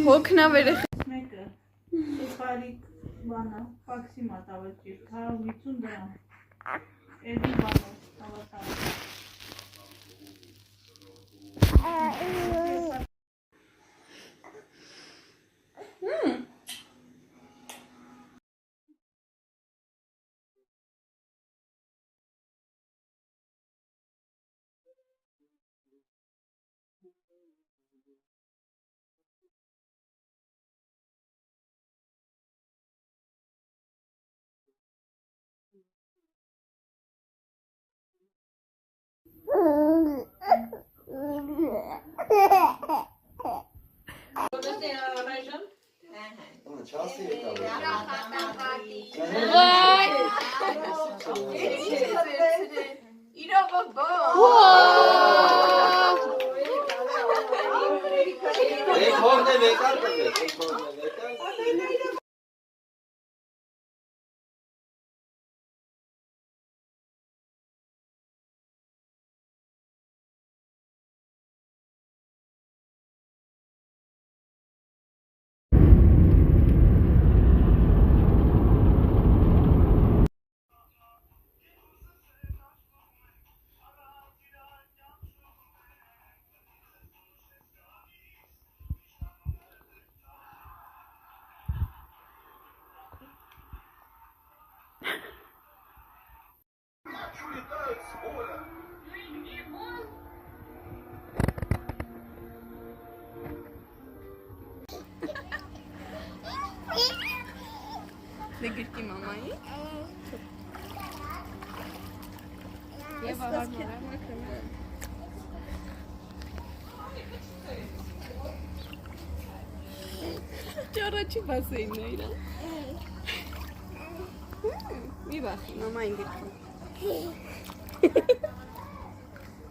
Հոգնավերը մեկը սխալիկ բանը ֆաքսի մատավճիր 150 դրամ էդի բանով հավատալ Նգրկի մամայի Եվ ավարմարամը կրմեն Ճարաչի բասեինն է իրան Մի բախի, մամային գրկի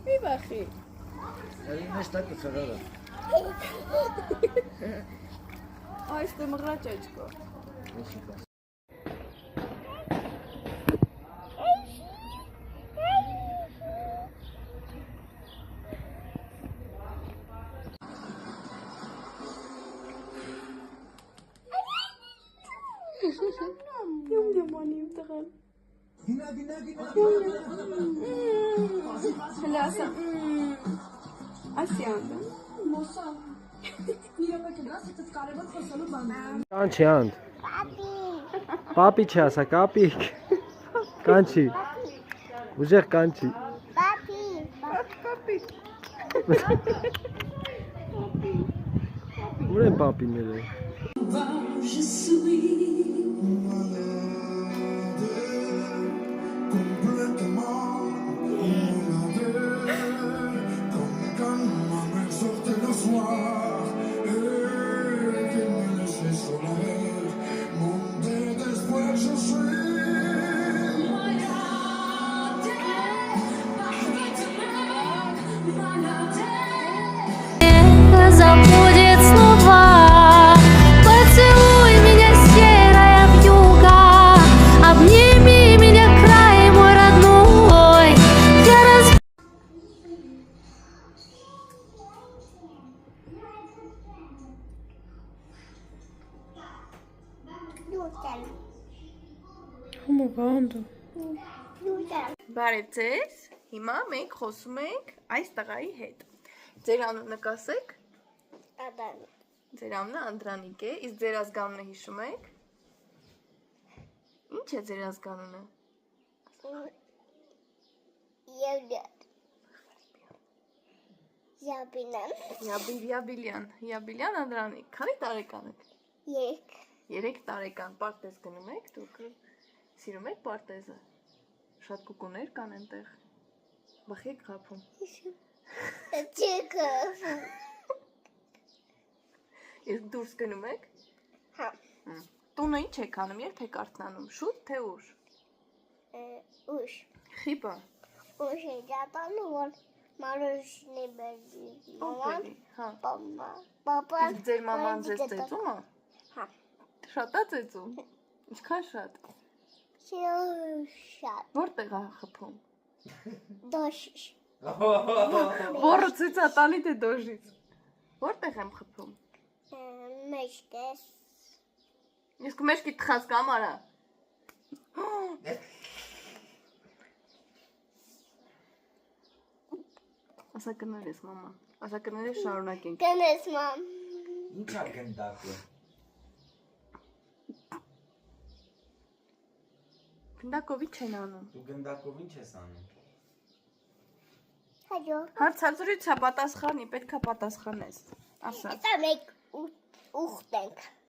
Մի բախի Այս տակը ծրարը Այս դե մղրաչ աչկո Yum annem tığım. Helasa. Asyandı. Mosa. Կանչի անդ Պապի չի ասա, կապիկ Կանչի Ուժեղ կանչի Ուր են պապիները Забудет слова. Поцелуй меня, серая вьюга. Обними меня, край мой родной. Բարև ձեզ, հիմա մենք խոսում ենք այս տղայի հետ Ձեր անունը կասեք Ձեր անունը Անդրանիկ է, իսկ ձեր ազգանունը հիշում եք Ինչ է ձեր ազգանունը Յաբիլյան Անդրանիկ, քանի տարեկան եք 3 տարեկան, պարտեզ գնում եք, դուք սիրում եք պարտեզը Շատ կուկուներ կան այնտեղ Բախի եք խափում Իսկ դուրս գնում եք տունը ինչ եք անում, երբ եք արթնանում, շուտ թե ուշ։ Ուշ։ Խիպը։ Ուշ է դատալու, որ մարոշնի բերի մաման, Հա։ պապան, Իսկ ձեր մաման ձեզ ծեծում է։ Հա։ Շատ է ծեծում։ Ինչքան շատ։ Շատ, Որտեղ է խփում։ դոշիշ, Որը ցույց է տալի թե դոժից։ Որտեղ եմ խփում։ մեջտես, Իսկ մեջքի թխած կամարա։ Ասա կներես, մամա։ Ասա կներես, շարունակենք։ կնես մամ, Ինչ ա գնդակը։ Գնդակով ինչ են անում։ Դու գնդակով ինչ ես անում։ հաջո, Հարցազրույցա պատասխանի, պետքա պատասխանես։ Ասա։ դա մեկ ուխտ ենք,